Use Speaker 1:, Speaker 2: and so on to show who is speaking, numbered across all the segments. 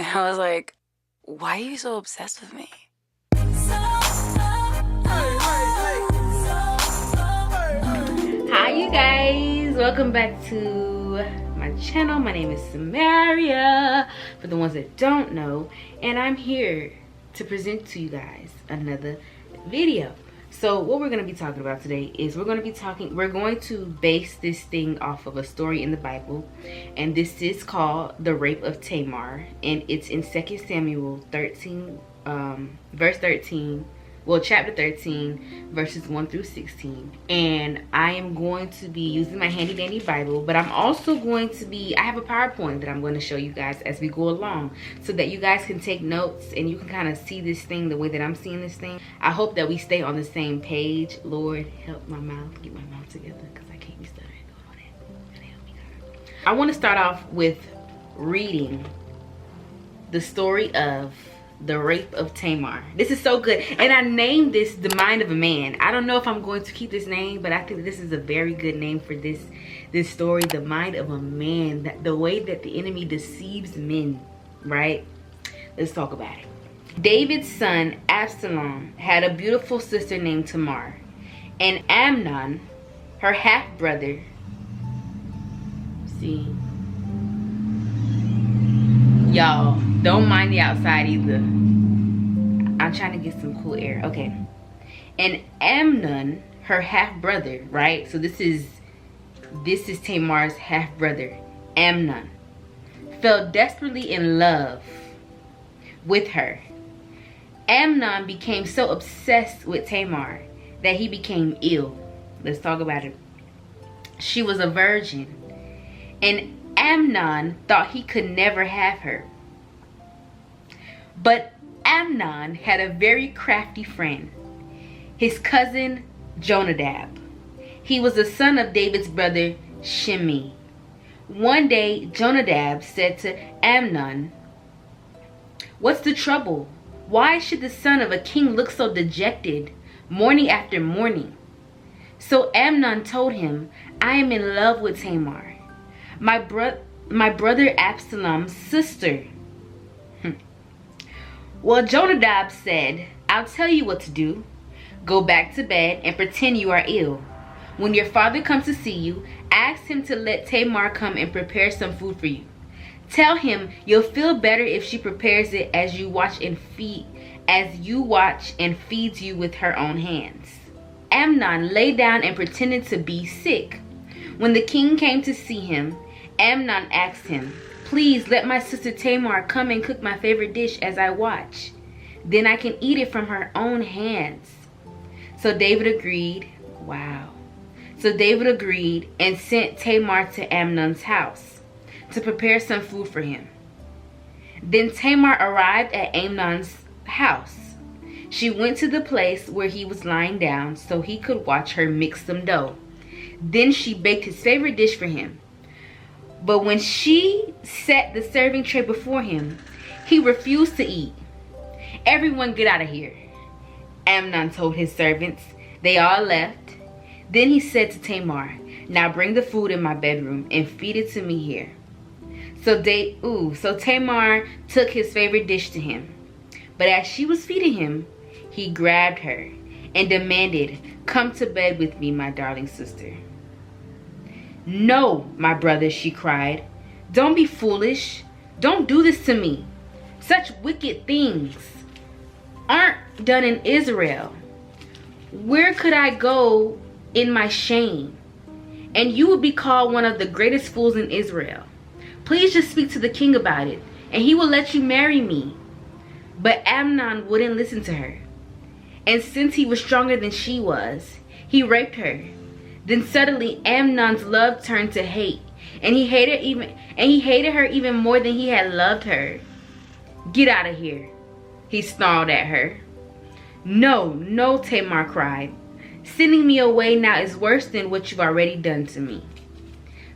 Speaker 1: And I was like, why are you so obsessed with me?
Speaker 2: Hi you guys, welcome back to my channel. My name is Samaria, for the ones that don't know, and I'm here to present to you guys another video. So what we're going to be talking about today is we're going to base this thing off of a story in the Bible, and this is called the Rape of Tamar, and it's in 2 Samuel 13 verse 13, well, chapter 13 verses 1 through 16. And I am going to be using my handy dandy Bible, but I'm also going to be, I have a PowerPoint that I'm going to show you guys as we go along, so that you guys can take notes and you can kind of see this thing the way that I'm seeing this thing. I hope that we stay on the same page. Lord, help my mouth, get my mouth together, because I can't be stuttering going on it. Gotta help me, God. I want to start off with reading the story of the Rape of Tamar. This is so good, and I named this The Mind of a Man. I don't know if I'm going to keep this name, but I think this is a very good name for this story, The Mind of a Man. The way that the enemy deceives men, right? Let's talk about it. David's son Absalom had a beautiful sister named Tamar, and Amnon, her half-brother, see, y'all, don't mind the outside either. I'm trying to get some cool air. Okay. And Amnon, her half-brother, right? So this is Tamar's half-brother, Amnon, fell desperately in love with her. Amnon became so obsessed with Tamar that he became ill. Let's talk about it. She was a virgin, and Amnon thought he could never have her. But Amnon had a very crafty friend, his cousin Jonadab. He was the son of David's brother Shimei. One day, Jonadab said to Amnon, "What's the trouble? Why should the son of a king look so dejected morning after morning?" So Amnon told him, "I am in love with Tamar, my brother Absalom's sister." Well, Jonadab said, "I'll tell you what to do. Go back to bed and pretend you are ill. When your father comes to see you, ask him to let Tamar come and prepare some food for you. Tell him you'll feel better if she prepares it as you watch and feeds you with her own hands." Amnon lay down and pretended to be sick. When the king came to see him, Amnon asked him, "Please let my sister Tamar come and cook my favorite dish as I watch. Then I can eat it from her own hands." So David agreed. Wow. So David agreed and sent Tamar to Amnon's house to prepare some food for him. Then Tamar arrived at Amnon's house. She went to the place where he was lying down so he could watch her mix some dough. Then she baked his favorite dish for him. But when she set the serving tray before him, he refused to eat. "Everyone get out of here," Amnon told his servants. They all left. Then he said to Tamar, "Now bring the food in my bedroom and feed it to me here." So Tamar took his favorite dish to him. But as she was feeding him, he grabbed her and demanded, "Come to bed with me, my darling sister." "No, my brother," she cried. "Don't be foolish. Don't do this to me. Such wicked things aren't done in Israel. Where could I go in my shame? And you would be called one of the greatest fools in Israel. Please just speak to the king about it, and he will let you marry me." But Amnon wouldn't listen to her. And since he was stronger than she was, he raped her. Then suddenly Amnon's love turned to hate, and he hated her even more than he had loved her. "Get out of here," he snarled at her. "No, no," Tamar cried. "Sending me away now is worse than what you've already done to me."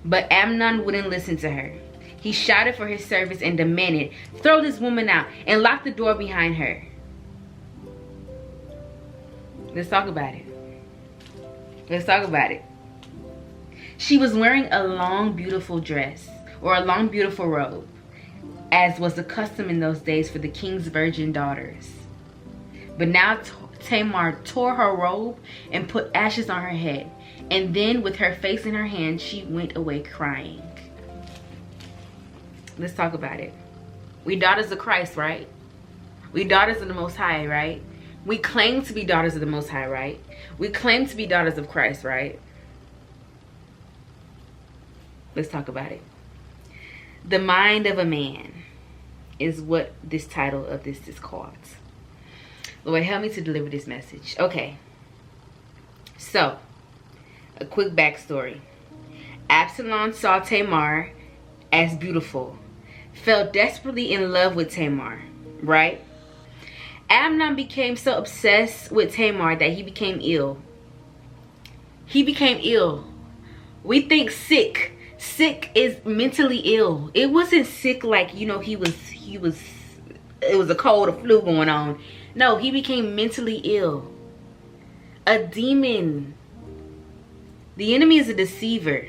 Speaker 2: But Amnon wouldn't listen to her. He shouted for his servants and demanded, "Throw this woman out and lock the door behind her." Let's talk about it. Let's talk about it. She was wearing a long, beautiful dress, or a long, beautiful robe. as was the custom in those days for the king's virgin daughters. But now Tamar tore her robe and put ashes on her head, and then with her face in her hand, she went away crying. Let's talk about it. We daughters of Christ, right? We daughters of the Most High, right? We claim to be daughters of the Most High, right? We claim to be daughters of Christ, right? Let's talk about it. The mind of a man is what this title of this is called. Lord, help me to deliver this message. Okay. So, a quick backstory. Absalom saw Tamar as beautiful, fell desperately in love with Tamar, right? Amnon became so obsessed with Tamar that he became ill. He became ill. We think sick. Sick is mentally ill. It wasn't sick like, you know, it was a cold or flu going on. No, he became mentally ill. A demon. The enemy is a deceiver.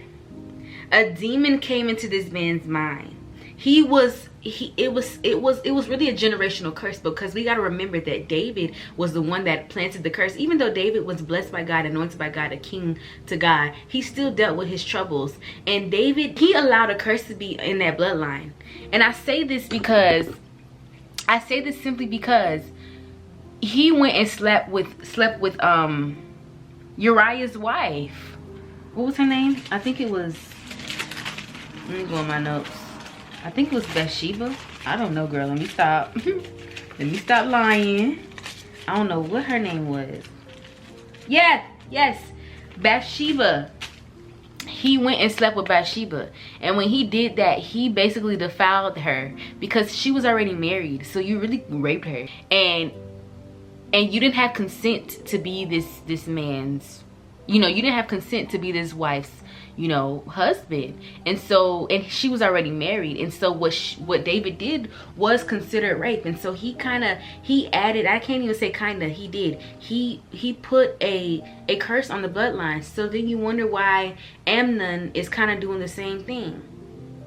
Speaker 2: A demon came into this man's mind. It was really a generational curse, because we got to remember that David was the one that planted the curse. Even though David was blessed by God, anointed by God, a king to God, he still dealt with his troubles. And David, he allowed a curse to be in that bloodline. And I say this simply because he went and slept with Uriah's wife. What was her name? I think it was, let me go on my notes. I think it was Bathsheba. I don't know, girl. Let me stop. Let me stop lying. I don't know what her name was. Yes. Bathsheba. He went and slept with Bathsheba. And when he did that, he basically defiled her, because she was already married. So you really raped her. And you didn't have consent to be this man's, you didn't have consent to be this wife's, husband. And she was already married. And so what David did was considered rape. And so he added, I can't even say he did. He put a curse on the bloodline. So then you wonder why Amnon is kind of doing the same thing.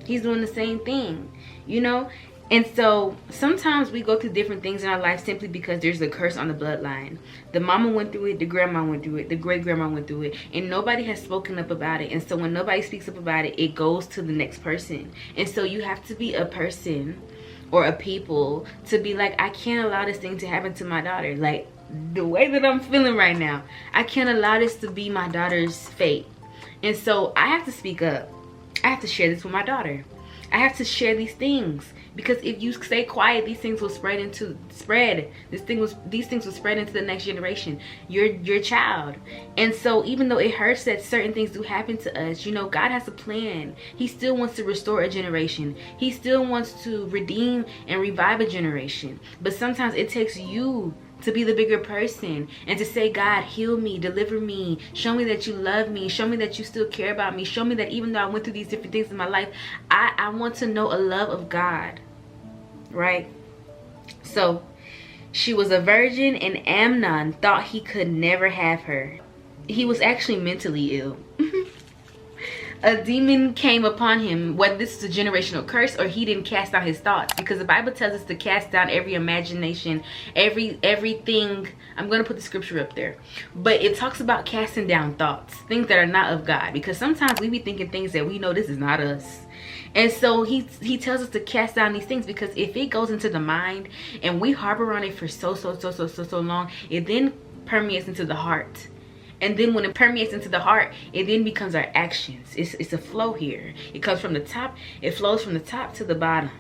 Speaker 2: He's doing the same thing, And so sometimes we go through different things in our life simply because there's a curse on the bloodline. The mama went through it, the grandma went through it, the great grandma went through it, and nobody has spoken up about it. And so when nobody speaks up about it, it goes to the next person. And so you have to be a person or a people to be like, I can't allow this thing to happen to my daughter. Like the way that I'm feeling right now, I can't allow this to be my daughter's fate. And so I have to speak up. I have to share this with my daughter. I have to share these things, because if you stay quiet, these things will These things will spread into the next generation, your child. And so even though it hurts that certain things do happen to us, God has a plan. He still wants to restore a generation. He still wants to redeem and revive a generation. But sometimes it takes you to be the bigger person and to say, God, heal me, deliver me, show me that you love me, show me that you still care about me, show me that even though I went through these different things in my life, I want to know a love of God, right? So she was a virgin, and Amnon thought he could never have her. He was actually mentally ill. A demon came upon him, whether this is a generational curse or he didn't cast out his thoughts, because the Bible tells us to cast down every imagination, everything. I'm going to put the scripture up there, but it talks about casting down thoughts, things that are not of God, because sometimes we be thinking things that we know this is not us. And so he tells us to cast down these things, because if it goes into the mind and we harbor on it for so long, it then permeates into the heart. And then when it permeates into the heart, it then becomes our actions. It's a flow here. It comes from the top. It flows from the top to the bottom,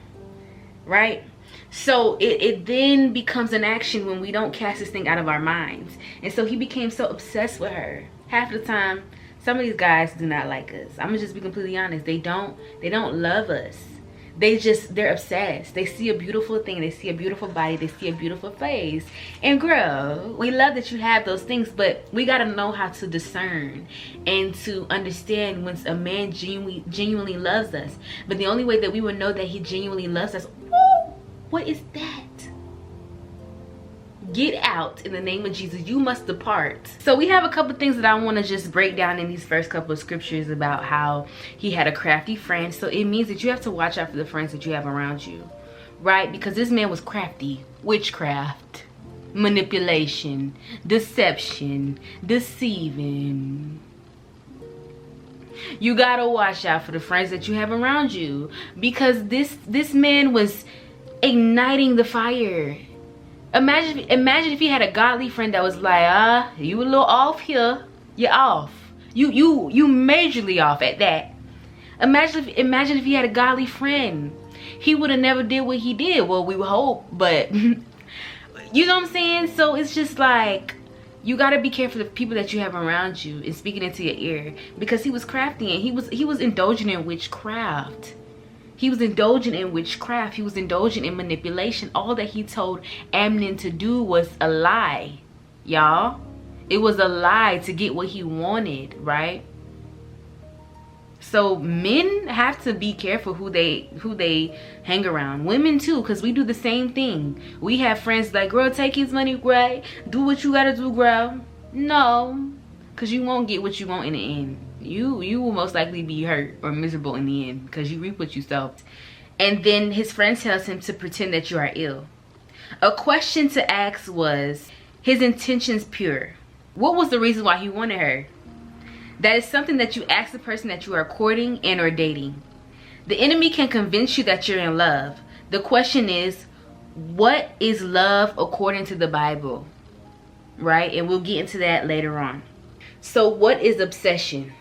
Speaker 2: right? So it then becomes an action when we don't cast this thing out of our minds. And so he became so obsessed with her. Half the time, some of these guys do not like us. I'm gonna just be completely honest. They don't love us. They're obsessed. They see a beautiful thing. They see a beautiful body. They see a beautiful face. And girl, we love that you have those things, but we got to know how to discern and to understand when a man genuinely loves us. But the only way that we would know that he genuinely loves us, what is that? Get out in the name of Jesus. You must depart. So we have a couple things that I want to just break down in these first couple of scriptures about how he had a crafty friend. So it means that you have to watch out for the friends that you have around you. right? Because this man was crafty. Witchcraft, manipulation, deception, deceiving. You gotta watch out for the friends that you have around you, because this man was igniting the fire. Imagine if he had a godly friend that was like, you a little off here, you're off. You majorly off at that. Imagine if he had a godly friend. He would have never did what he did. Well, we would hope, but you know what I'm saying? So it's just like, you gotta be careful of people that you have around you and speaking into your ear, because he was crafty and he was indulging in witchcraft. He was indulging in witchcraft. He was indulging in manipulation. All that he told Amnon to do was a lie, y'all. It was a lie to get what he wanted, right? So men have to be careful who they hang around. Women too, because we do the same thing. We have friends like, girl, take his money, girl. Do what you gotta do, girl. No, because you won't get what you want in the end. You will most likely be hurt or miserable in the end, because you reap what you sow. And then his friend tells him to pretend that you are ill. A question to ask was, his intentions pure? What was the reason why he wanted her? That is something that you ask the person that you are courting and or dating. The enemy can convince you that you're in love. The question is, what is love according to the Bible? Right? And we'll get into that later on. So what is obsession?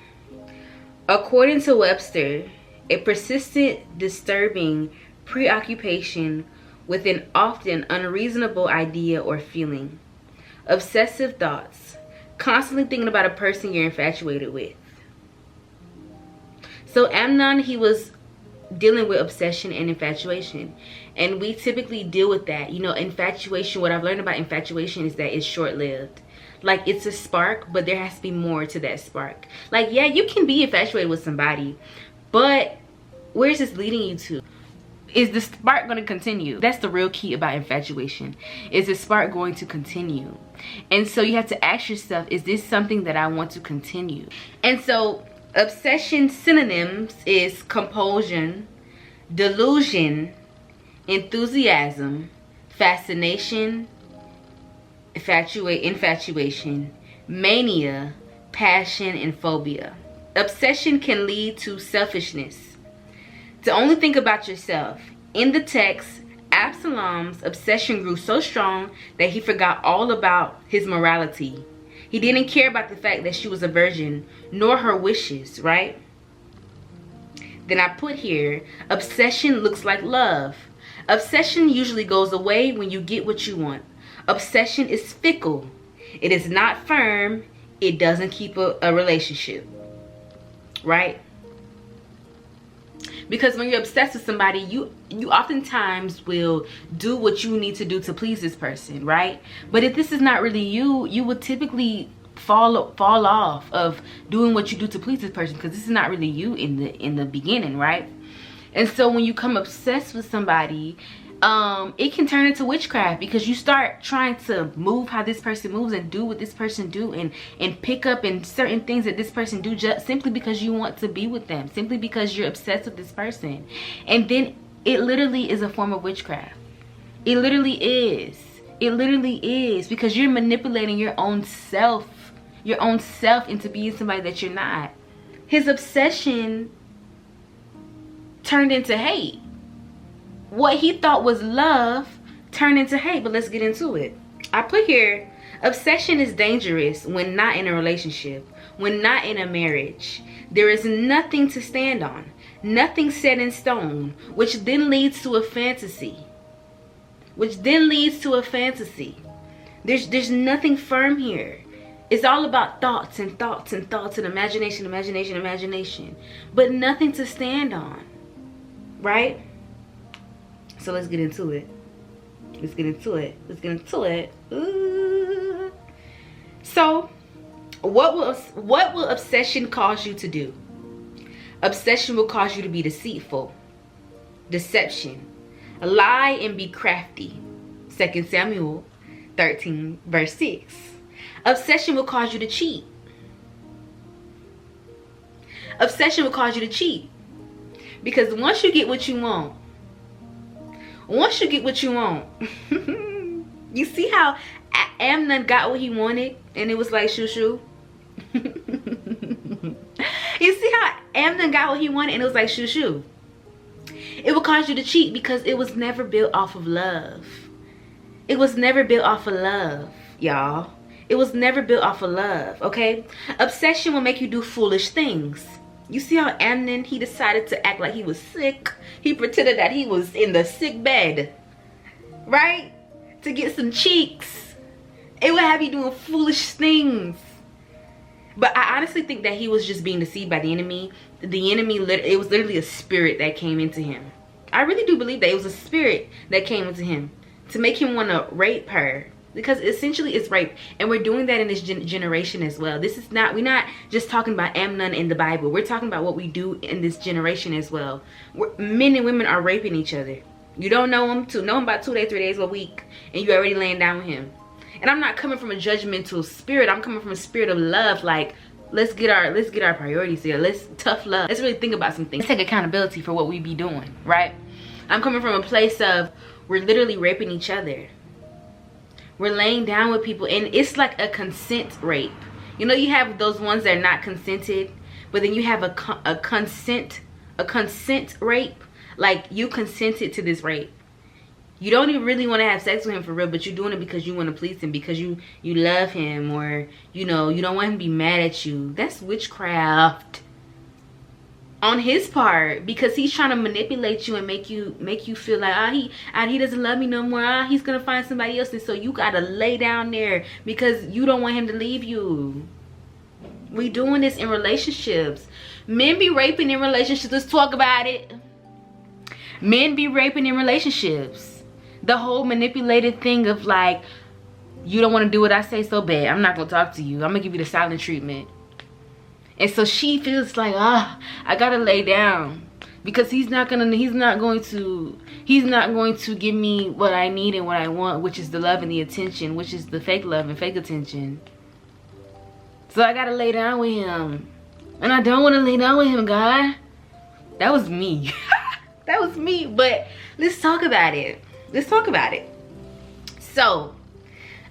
Speaker 2: According to Webster, a persistent, disturbing preoccupation with an often unreasonable idea or feeling. Obsessive thoughts. Constantly thinking about a person you're infatuated with. So Amnon, he was dealing with obsession and infatuation. And we typically deal with that. You know, infatuation, what I've learned about infatuation is that it's short-lived. Like, it's a spark, but there has to be more to that spark. Like, yeah, you can be infatuated with somebody, but where's this leading you to? Is the spark going to continue? That's the real key about infatuation. Is the spark going to continue? And so you have to ask yourself, is this something that I want to continue? And so obsession synonyms is compulsion, delusion, enthusiasm, fascination, infatuation, mania, passion, and phobia. Obsession can lead to selfishness. To only think about yourself. In the text, Absalom's obsession grew so strong that he forgot all about his morality. He didn't care about the fact that she was a virgin, nor her wishes, right? Then I put here, obsession looks like love. Obsession usually goes away when you get what you want. Obsession is fickle. It is not firm. It doesn't keep a relationship, right? Because when you're obsessed with somebody, you oftentimes will do what you need to do to please this person, right? But if this is not really you, you would typically fall off of doing what you do to please this person, because this is not really you in the beginning, right? And so when you come obsessed with somebody, it can turn into witchcraft, because you start trying to move how this person moves and do what this person do and pick up in certain things that this person do, just simply because you want to be with them, simply because you're obsessed with this person. And then it literally is a form of witchcraft. It literally is. It literally is, because you're manipulating your own self into being somebody that you're not. His obsession turned into hate. What he thought was love turned into hate, but let's get into it. I put here, obsession is dangerous when not in a relationship, when not in a marriage. There is nothing to stand on, nothing set in stone, which then leads to a fantasy. There's nothing firm here. It's all about thoughts and thoughts and thoughts and imagination, but nothing to stand on, right? So let's get into it. Ooh. So what will obsession cause you to do? Obsession will cause you to be deceitful, deception, lie and be crafty. 2 Samuel 13 verse 6. Obsession will cause you to cheat. Obsession will cause you to cheat, because once you get what you want, once you get what you want, you see how Amnon got what he wanted and it was like shoo shoo? You see how Amnon got what he wanted and it was like shoo shoo? It will cause you to cheat because it was never built off of love. It was never built off of love, y'all. It was never built off of love, okay? Obsession will make you do foolish things. You see how Amnon, he decided to act like he was sick. He pretended that he was in the sick bed, right? To get some cheeks. It would have you doing foolish things. But I honestly think that he was just being deceived by the enemy. The enemy, it was literally a spirit that came into him. I really do believe that it was a spirit that came into him to make him want to rape her. Because essentially it's rape. And we're doing that in this generation as well. This is not, we're not just talking about Amnon in the Bible. We're talking about what we do in this generation as well. Men and women are raping each other. You don't know him about 2 days, 3 days a week. And you're already laying down with him. And I'm not coming from a judgmental spirit. I'm coming from a spirit of love. Like, let's get our priorities here. Tough love. Let's really think about some things. Let's take accountability for what we be doing, right? I'm coming from a place of we're literally raping each other. We're laying down with people and it's like a consent rape. You know, you have those ones that are not consented, but then you have a consent rape. Like, you consented to this rape. You don't even really want to have sex with him for real, but you're doing it because you want to please him, because you love him, or you know, you don't want him to be mad at you. That's witchcraft on his part, because he's trying to manipulate you and make you feel like he doesn't love me no more. He's gonna find somebody else, and so you gotta lay down there because you don't want him to leave you. We doing this in relationships. Men be raping in relationships. Let's talk about it. Men be raping in relationships. The whole manipulated thing of like, you don't want to do what I say so bad, I'm not gonna talk to you, I'm gonna give you the silent treatment. And so she feels like, I gotta lay down because he's not going to give me what I need and what I want, which is the love and the attention, which is the fake love and fake attention. So I gotta lay down with him, and I don't want to lay down with him, God. That was me. That was me. But let's talk about it. Let's talk about it. So,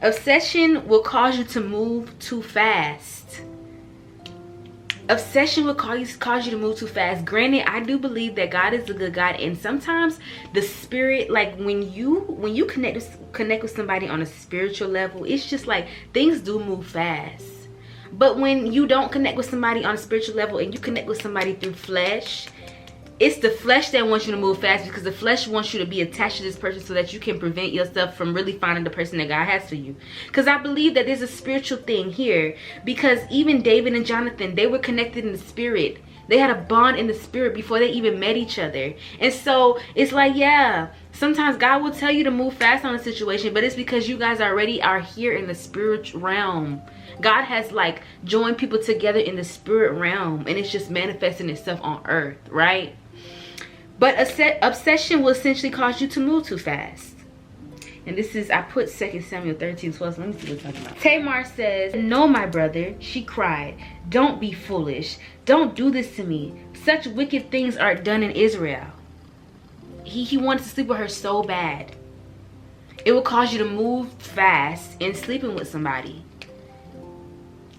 Speaker 2: obsession will cause you to move too fast. Obsession will cause you to move too fast. Granted, I do believe that God is a good God, and sometimes the spirit, like when you connect with somebody on a spiritual level, it's just like things do move fast. But when you don't connect with somebody on a spiritual level and you connect with somebody through flesh, it's the flesh that wants you to move fast, because the flesh wants you to be attached to this person so that you can prevent yourself from really finding the person that God has for you. Because I believe that there's a spiritual thing here, because even David and Jonathan, they were connected in the spirit. They had a bond in the spirit before they even met each other. And so it's like, yeah, sometimes God will tell you to move fast on a situation, but it's because you guys already are here in the spiritual realm. God has like joined people together in the spirit realm, and it's just manifesting itself on earth, right? But obsession will essentially cause you to move too fast. And this is, I put 2 Samuel 13:12. So let me see what it's talking about. Tamar says, "No, my brother," she cried, "don't be foolish. Don't do this to me. Such wicked things are done in Israel." He wanted to sleep with her so bad. It will cause you to move fast in sleeping with somebody.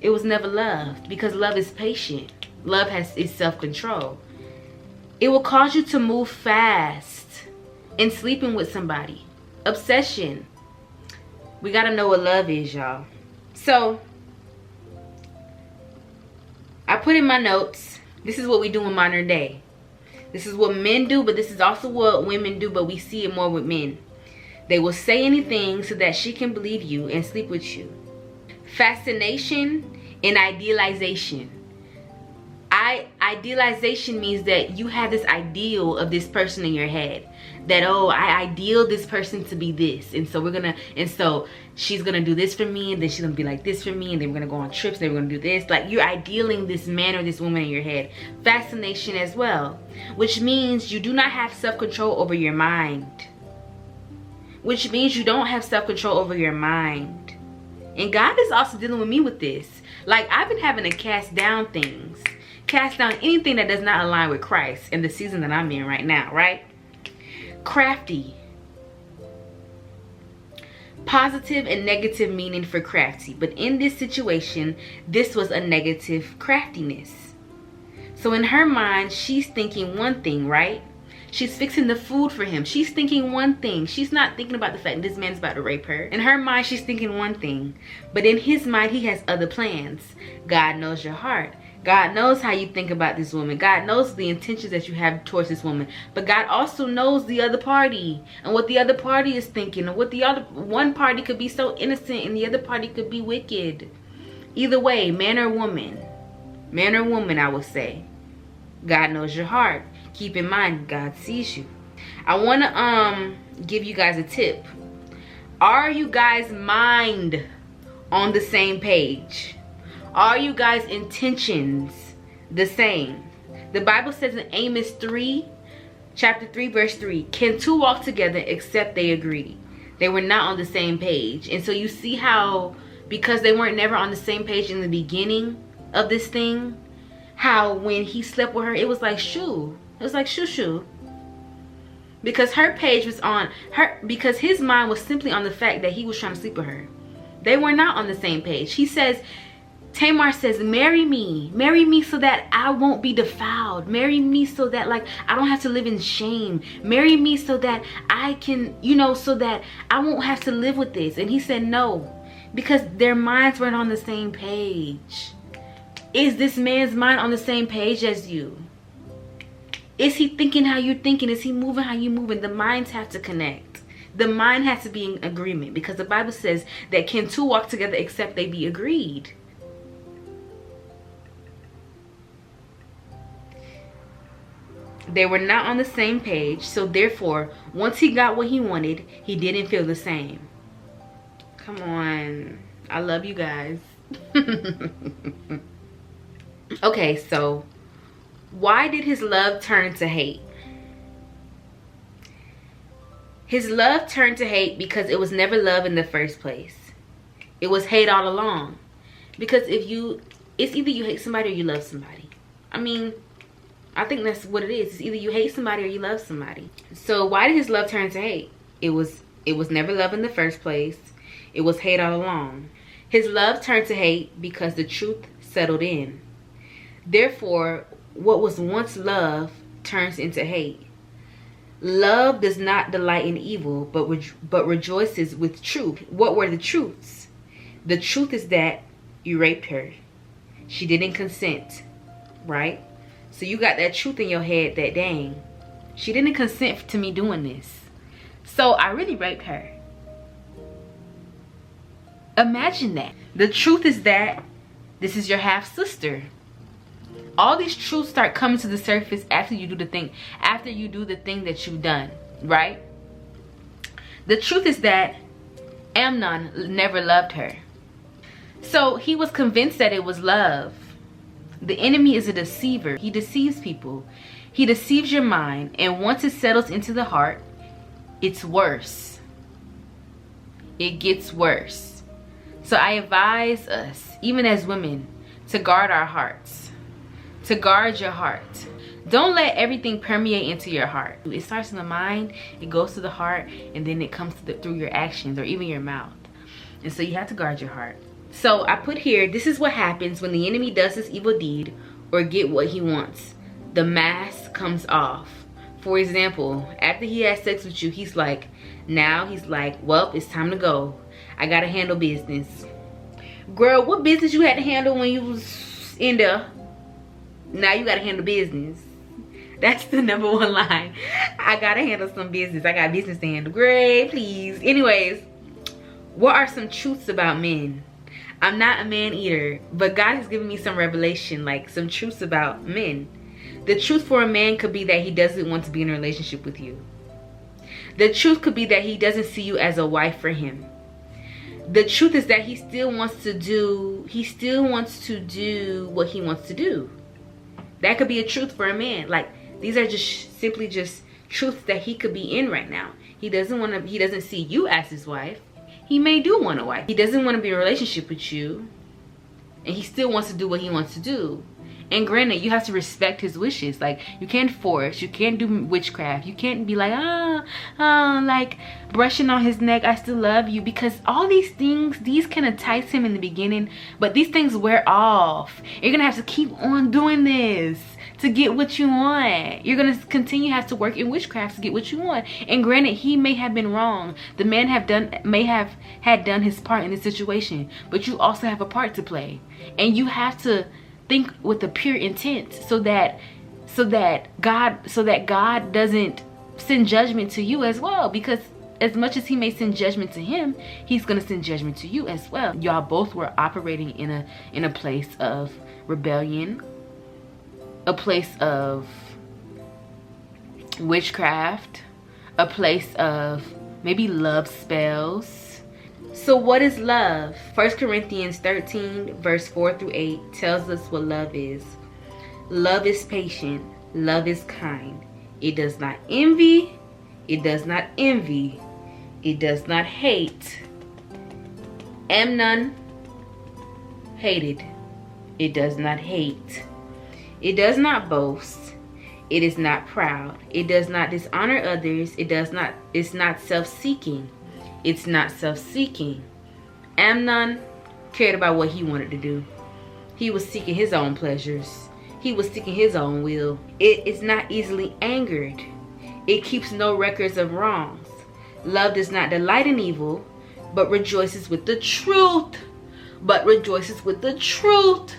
Speaker 2: It was never loved, because love is patient. Love is self-control. It will cause you to move fast in sleeping with somebody. Obsession. We gotta know what love is, y'all. So, I put in my notes, this is what we do in modern day. This is what men do, but this is also what women do, but we see it more with men. They will say anything so that she can believe you and sleep with you. Fascination and idealization. Idealization means that you have this ideal of this person in your head, that, oh, I ideal this person to be this, and so she's gonna do this for me, and then she's gonna be like this for me, and then we're gonna go on trips, and then we're gonna do this. Like, you're idealing this man or this woman in your head. Fascination as well, which means you do not have self-control over your mind, which means you don't have self-control over your mind. And God is also dealing with me with this. Like, I've been having to cast down things, cast down anything that does not align with Christ in the season that I'm in right now, right? Crafty. positive and negative meaning for crafty. But in this situation, this was a negative craftiness. So in her mind, she's thinking one thing, right? She's fixing the food for him. She's thinking one thing. She's not thinking about the fact that this man's about to rape her. In her mind, she's thinking one thing. But in his mind, he has other plans. God knows your heart. God knows how you think about this woman. God knows the intentions that you have towards this woman. But God also knows the other party and what the other party is thinking, and what the other one party could be so innocent and the other party could be wicked. Either way, man or woman, I would say, God knows your heart. Keep in mind, God sees you. I want to give you guys a tip. Are you guys' mind on the same page? Are you guys' intentions the same? The Bible says in Amos 3, chapter 3, verse 3, can two walk together except they agree? They were not on the same page. And so you see how, because they weren't never on the same page in the beginning of this thing, how when he slept with her, it was like shoo. It was like shoo shoo. Because her page was on her, because his mind was simply on the fact that he was trying to sleep with her. They were not on the same page. He says, Tamar says, marry me so that I won't be defiled. Marry me so that like I don't have to live in shame. Marry me so that I can, so that I won't have to live with this. And he said no, because their minds weren't on the same page. Is this man's mind on the same page as you? Is he thinking how you're thinking? Is he moving how you're moving? The minds have to connect. The mind has to be in agreement, because the Bible says that can two walk together except they be agreed. They were not on the same page, so therefore, once he got what he wanted, he didn't feel the same. Come on. I love you guys. Okay, so why did his love turn to hate? His love turned to hate because it was never love in the first place. It was hate all along. Because it's either you hate somebody or you love somebody. I mean, I think that's what it is. It's either you hate somebody or you love somebody. So why did his love turn to hate? It was never love in the first place. It was hate all along. His love turned to hate because the truth settled in. Therefore, what was once love turns into hate. Love does not delight in evil, but rejoices with truth. What were the truths? The truth is that you raped her. She didn't consent, right? So you got that truth in your head that, dang, she didn't consent to me doing this. So I really raped her. Imagine that. The truth is that this is your half sister. All these truths start coming to the surface after you do the thing that you've done, right? The truth is that Amnon never loved her. So he was convinced that it was love. The enemy is a deceiver. He deceives people. He deceives your mind, and once it settles into the heart, it's worse. It gets worse. So I advise us, even as women, to guard our hearts. To guard your heart. Don't let everything permeate into your heart. It starts in the mind, it goes to the heart, and then it comes through your actions or even your mouth. And so you have to guard your heart. So I put here, this is what happens when the enemy does this evil deed or get what he wants. The mask comes off. For example, after he has sex with you, he's like, well, it's time to go. I gotta handle business. Girl, what business you had to handle when you was in there? Now you gotta handle business. That's the #1 line. I gotta handle some business. I got business to handle. Great, please. Anyways, what are some truths about men? I'm not a man eater, but God has given me some revelation, like some truths about men. The truth for a man could be that he doesn't want to be in a relationship with you. The truth could be that he doesn't see you as a wife for him. The truth is that he still wants to do what he wants to do. That could be a truth for a man. Like, these are simply truths that he could be in right now. He doesn't see you as his wife. He may do want a wife. He doesn't want to be in a relationship with you, and he still wants to do what he wants to do. And granted, you have to respect his wishes. Like, you can't force, you can't do witchcraft, you can't be like, like brushing on his neck, I still love you, because all these things, these can entice him in the beginning, but these things wear off. You're gonna have to keep on doing this to get what you want. You're gonna continue to have to work in witchcraft to get what you want. And granted, he may have been wrong. The man may have had done his part in this situation, but you also have a part to play, and you have to think with a pure intent, so that God doesn't send judgment to you as well. Because as much as he may send judgment to him, he's gonna send judgment to you as well. Y'all both were operating in a place of rebellion, a place of witchcraft, a place of maybe love spells. So what is love? 1 Corinthians 13 verse 4 through 8 tells us what love is. Love is patient. Love is kind. It does not envy. It does not envy. It does not hate. Amnon hated. It does not hate. It does not boast. It is not proud. It does not dishonor others. It's not self-seeking. It's not self-seeking. Amnon cared about what he wanted to do. He was seeking his own pleasures. He was seeking his own will. It is not easily angered. It keeps no records of wrongs. Love does not delight in evil, but rejoices with the truth. But rejoices with the truth.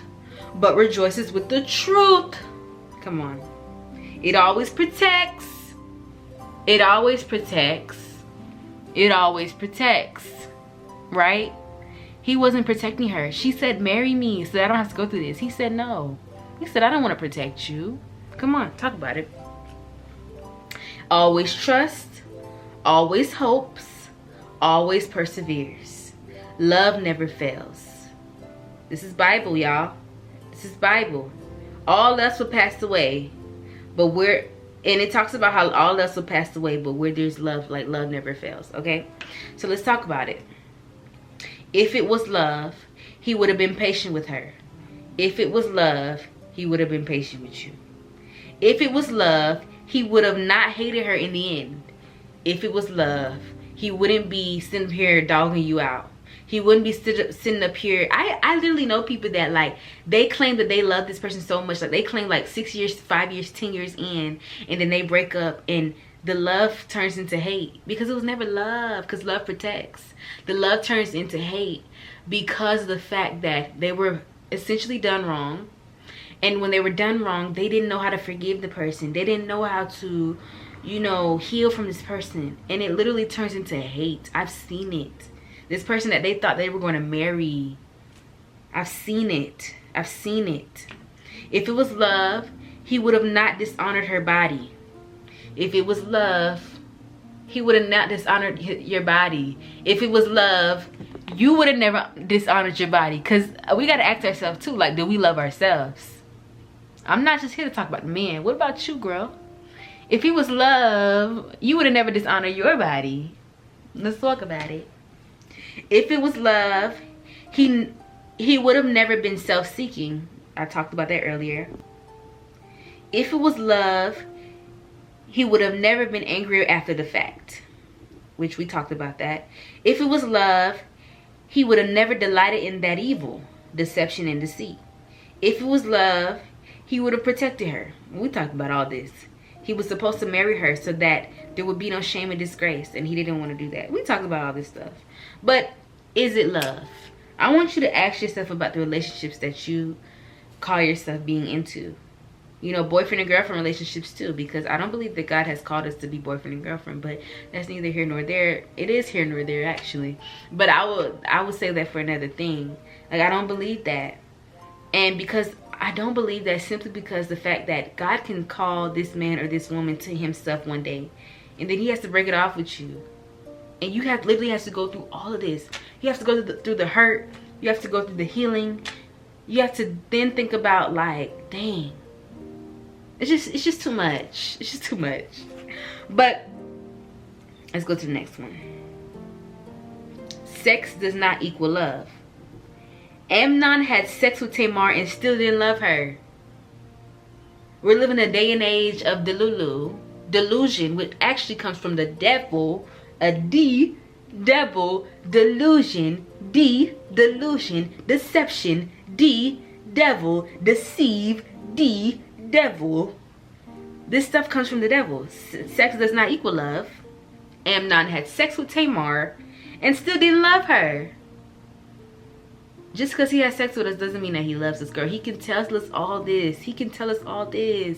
Speaker 2: But rejoices with the truth. Come on. It always protects. It always protects. It always protects. Right? He wasn't protecting her. She said, marry me so that I don't have to go through this. He said no. He said, I don't want to protect you. Come on, talk about it. Always trusts. Always hopes. Always perseveres. Love never fails. This is Bible, y'all. This is Bible. All else will pass away, but and it talks about how all else will pass away, but where there's love, like love never fails. Okay, so let's talk about it. If it was love, he would have been patient with her. If it was love, he would have been patient with you. If it was love, he would have not hated her in the end. If it was love, he wouldn't be sitting here dogging you out. He wouldn't be sitting up here. I literally know people that, like, they claim that they love this person so much. Like, they claim like 6 years, 5 years, 10 years in, and then they break up and the love turns into hate, because it was never love, because love protects. The love turns into hate because of the fact that they were essentially done wrong. And when they were done wrong, they didn't know how to forgive the person. They didn't know how to, you know, heal from this person. And it literally turns into hate. I've seen it. This person that they thought they were going to marry. I've seen it. I've seen it. If it was love, he would have not dishonored her body. If it was love, he would have not dishonored your body. If it was love, you would have never dishonored your body. Because we got to ask ourselves too, like, do we love ourselves? I'm not just here to talk about the man. What about you, girl? If it was love, you would have never dishonored your body. Let's talk about it. If it was love, he would have never been self-seeking. I talked about that earlier. If it was love, he would have never been angry after the fact, which we talked about that. If it was love, he would have never delighted in that evil, deception and deceit. If it was love, he would have protected her. We talked about all this. He was supposed to marry her so that there would be no shame and disgrace, and he didn't want to do that. We talked about all this stuff. But is it love? I want you to ask yourself about the relationships that you call yourself being into. You know, boyfriend and girlfriend relationships too, because I don't believe that God has called us to be boyfriend and girlfriend, but that's neither here nor there. It is here nor there, actually. But I would say that for another thing. Like, I don't believe that. And because I don't believe that, simply because the fact that God can call this man or this woman to himself one day, and then he has to break it off with you. And you literally has to go through all of this. You have to go through the hurt. You have to go through the healing. You have to then think about, like, dang, it's just too much. It's just too much. But let's go to the next one. Sex does not equal love. Amnon had sex with Tamar and still didn't love her. We're living a day and age of delusion, which actually comes from the devil, devil, delusion, delusion, deception, devil, deceive, devil. This stuff comes from the devil. Sex does not equal love. Amnon had sex with Tamar and still didn't love her. Just because he has sex with us doesn't mean that he loves us, girl. He can tell us all this. He can tell us all this.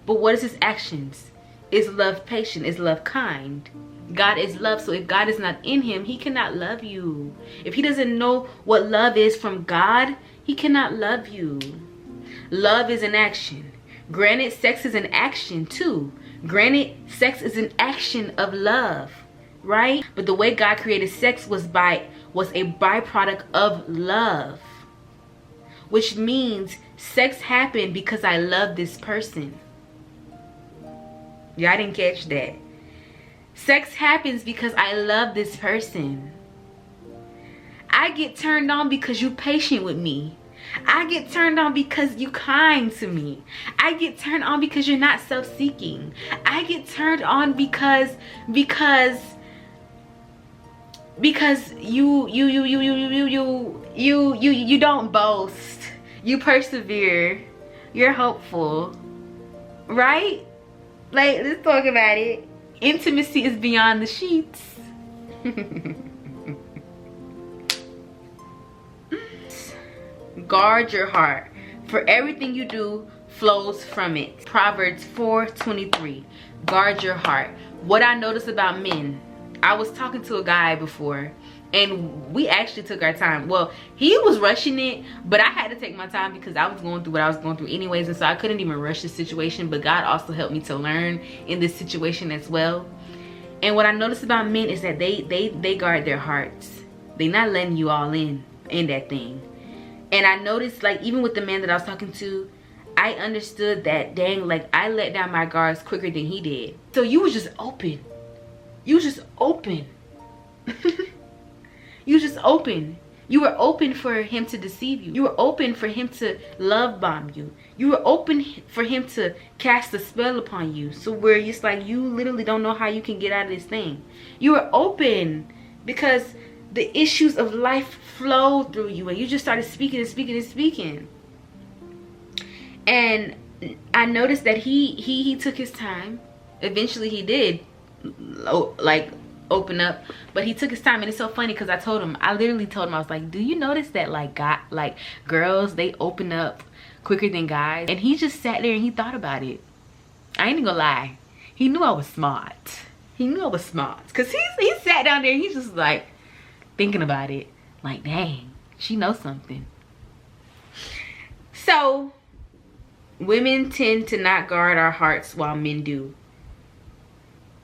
Speaker 2: But what is his actions? Is love patient? Is love kind? God is love. So if God is not in him, he cannot love you. If he doesn't know what love is from God, he cannot love you. Love is an action. Granted, sex is an action too. Granted, sex is an action of love, right? But the way God created sex was a byproduct of love, which means sex happened because I love this person. Y'all didn't catch that. Sex happens because I love this person. I get turned on because you're patient with me. I get turned on because you kind to me. I get turned on because you're not self-seeking. I get turned on because you don't boast. You persevere. You're hopeful. Right? Like, let's talk about it. Intimacy is beyond the sheets. Guard your heart, for everything you do flows from it. Proverbs 4:23. Guard your heart. What I noticed about men, I was talking to a guy before and we actually took our time. Well, he was rushing it, but I had to take my time because I was going through what I was going through anyways, and so I couldn't even rush the situation. But God also helped me to learn in this situation as well. And what I noticed about men is that they guard their hearts. They not letting you all in that thing. And I noticed, like, even with the man that I was talking to, I understood that, dang, like, I let down my guards quicker than he did. So you was just open. You was just open. You was just open. You were open for him to deceive you. You were open for him to love bomb you. You were open for him to cast a spell upon you. So where it's like you literally don't know how you can get out of this thing. You were open because the issues of life flowed through you and you just started speaking and speaking and speaking. And I noticed that he took his time. Eventually he did like open up, but he took his time. And it's so funny because I literally told him, I was like, do you notice that like girls, they open up quicker than guys? And he just sat there and he thought about it. I ain't gonna lie, he knew I was smart. He knew I was smart because he sat down there and he's just like thinking about it, like, dang, she knows something. So women tend to not guard our hearts while men do.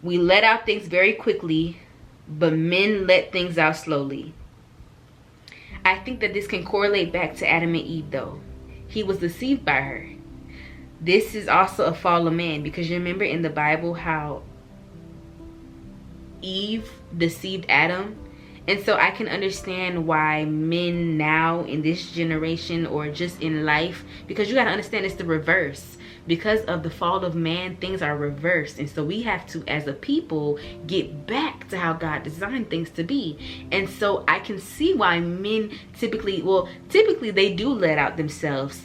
Speaker 2: We let out things very quickly, but men let things out slowly. I think that this can correlate back to Adam and Eve though. He was deceived by her. This is also a fall of man, because you remember in the Bible how Eve deceived Adam. And so I can understand why men now in this generation or just in life, because you got to understand it's the reverse. Because of the fall of man, things are reversed. And so we have to, as a people, get back to how God designed things to be. And so I can see why men typically they do let out themselves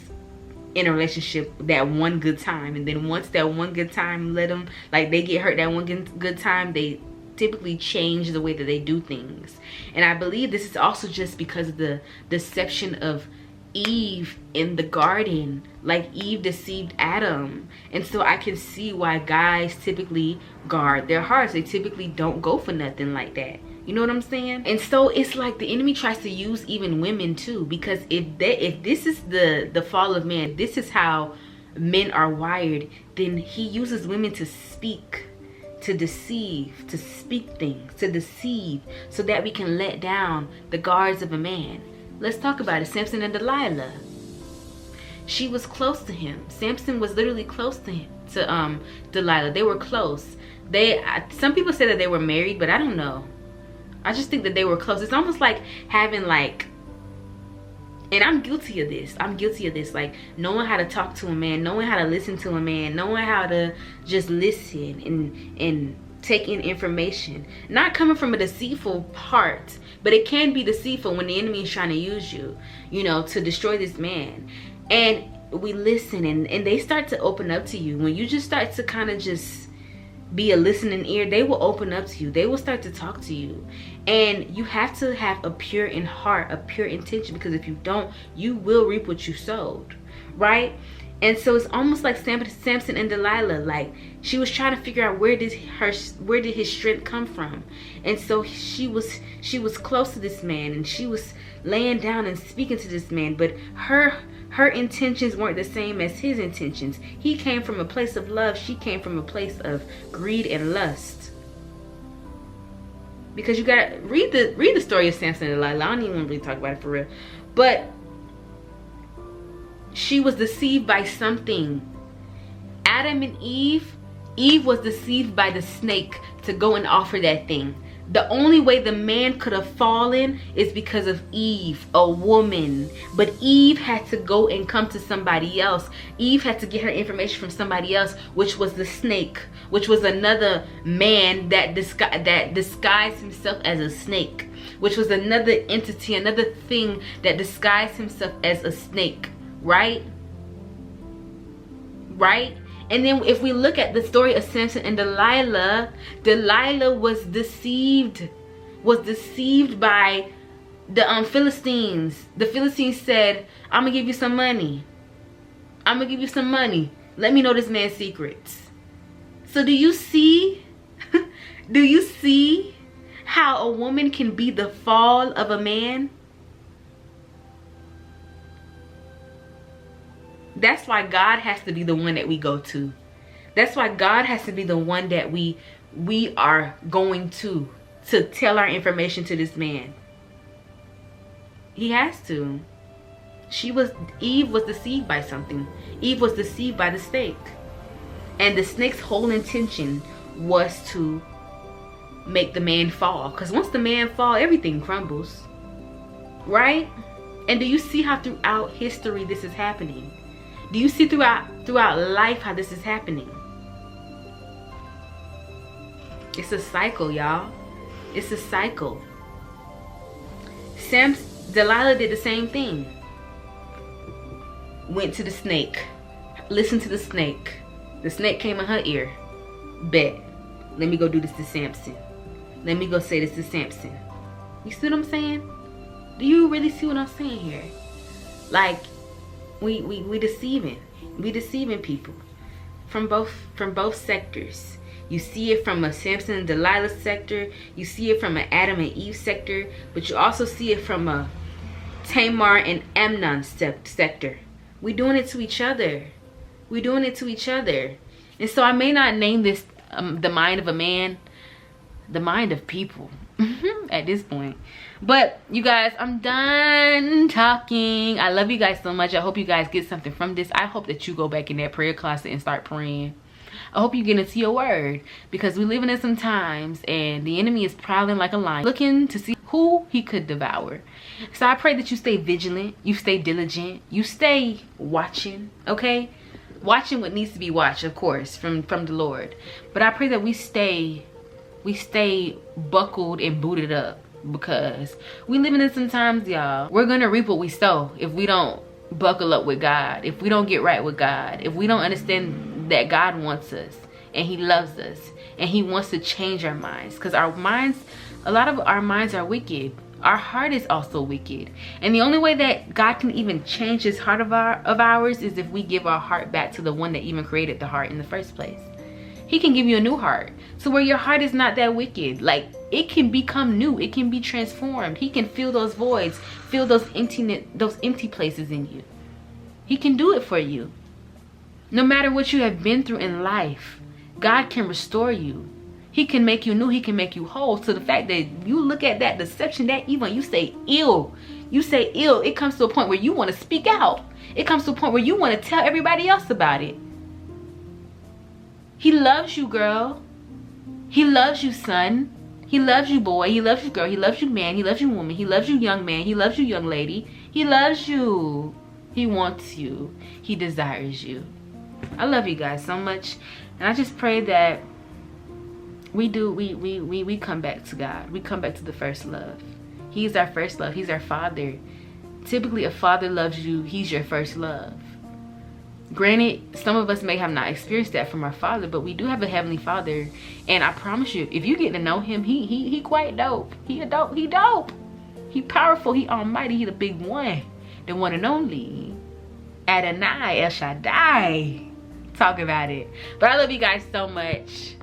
Speaker 2: in a relationship that one good time. And then once that one good time let them, like, they get hurt that one good time, they typically change the way that they do things. And I believe this is also just because of the deception of Eve in the garden. Like, Eve deceived Adam. And so I can see why guys typically guard their hearts. They typically don't go for nothing like that. You know what I'm saying? And so it's like the enemy tries to use even women too, because if this is the fall of man, this is how men are wired, then he uses women to speak, to deceive, to speak things, to deceive, so that we can let down the guards of a man. Let's talk about it. Samson and Delilah. She was close to him. Samson was literally close to him, to Delilah. They were close. Some people say that they were married, but I don't know. I just think that they were close. It's almost like having like And I'm guilty of this. I'm guilty of this. Like, knowing how to talk to a man, knowing how to listen to a man, knowing how to just listen and take in information. Not coming from a deceitful part, but it can be deceitful when the enemy is trying to use you, you know, to destroy this man. And we listen, and they start to open up to you. When you just start to kind of just be a listening ear, they will open up to you. They will start to talk to you. And you have to have a pure in heart, a pure intention, because if you don't, you will reap what you sowed, right? And so it's almost like Samson and Delilah. Like, she was trying to figure out where did his strength come from. And so she was close to this man, and she was laying down and speaking to this man, but her intentions weren't the same as his intentions. He came from a place of love. She came from a place of greed and lust. Because you gotta read the story of Samson and Delilah. I don't even really talk about it for real. But she was deceived by something. Adam and Eve was deceived by the snake to go and offer that thing. The only way the man could have fallen is because of Eve, a woman. But Eve had to go and come to somebody else. Eve had to get her information from somebody else, which was the snake, which was another man that disguised himself as a snake, which was another entity, another thing that disguised himself as a snake, right? Right? And then if we look at the story of Samson and Delilah, Delilah was deceived by the Philistines. The Philistines said, I'm gonna give you some money. I'm gonna give you some money. Let me know this man's secrets. So do you see? Do you see how a woman can be the fall of a man? That's why God has to be the one that we go to. That's why God has to be the one that we are going to tell our information to this man. He has to. Eve was deceived by something. Eve was deceived by the snake. And the snake's whole intention was to make the man fall. Because once the man falls, everything crumbles. Right? And do you see how throughout history this is happening? Do you see throughout life how this is happening? It's a cycle, y'all. It's a cycle. Delilah did the same thing. Went to the snake. Listened to the snake. The snake came in her ear. Bet. Let me go do this to Samson. Let me go say this to Samson. You see what I'm saying? Do you really see what I'm saying here? Like, we deceiving. We deceiving people from both sectors. You see it from a Samson and Delilah sector. You see it from an Adam and Eve sector. But you also see it from a Tamar and Amnon sector. We doing it to each other. We doing it to each other. And so I may not name this the mind of a man, the mind of people at this point. But you guys, I'm done talking. I love you guys so much. I hope you guys get something from this. I hope that you go back in that prayer closet and start praying. I hope you get into your word, because we're living in some times and the enemy is prowling like a lion, looking to see who he could devour. So I pray that you stay vigilant, you stay diligent, you stay watching, okay? Watching what needs to be watched, of course, from the Lord. But I pray that we stay buckled and booted up, because we living in some times, y'all. We're gonna reap what we sow if we don't buckle up with God, if we don't get right with God, if we don't understand that God wants us and he loves us and he wants to change our minds. Because our minds, a lot of our minds are wicked. Our heart is also wicked. And the only way that God can even change his heart of ours is if we give our heart back to the one that even created the heart in the first place. He can give you a new heart, so where your heart is not that wicked. Like, it can become new, it can be transformed. He can fill those voids, fill those empty places in you. He can do it for you. No matter what you have been through in life, God can restore you. He can make you new. He can make you whole. So the fact that you look at that deception, that evil, you say ill. You say ill. It comes to a point where you want to speak out. It comes to a point where you want to tell everybody else about it. He loves you, girl. He loves you, son. He loves you, boy. He loves you, girl. He loves you, man. He loves you, woman. He loves you, young man. He loves you, young lady. He loves you. He wants you. He desires you. I love you guys so much. And I just pray that we come back to God. We come back to the first love. He's our first love. He's our father. Typically, a father loves you. He's your first love. Granted, some of us may have not experienced that from our father, but we do have a heavenly father. And I promise you, if you get to know him, he quite dope. He dope. He powerful. He almighty. He the big one. The one and only. Adonai El Shaddai. Talk about it. But I love you guys so much.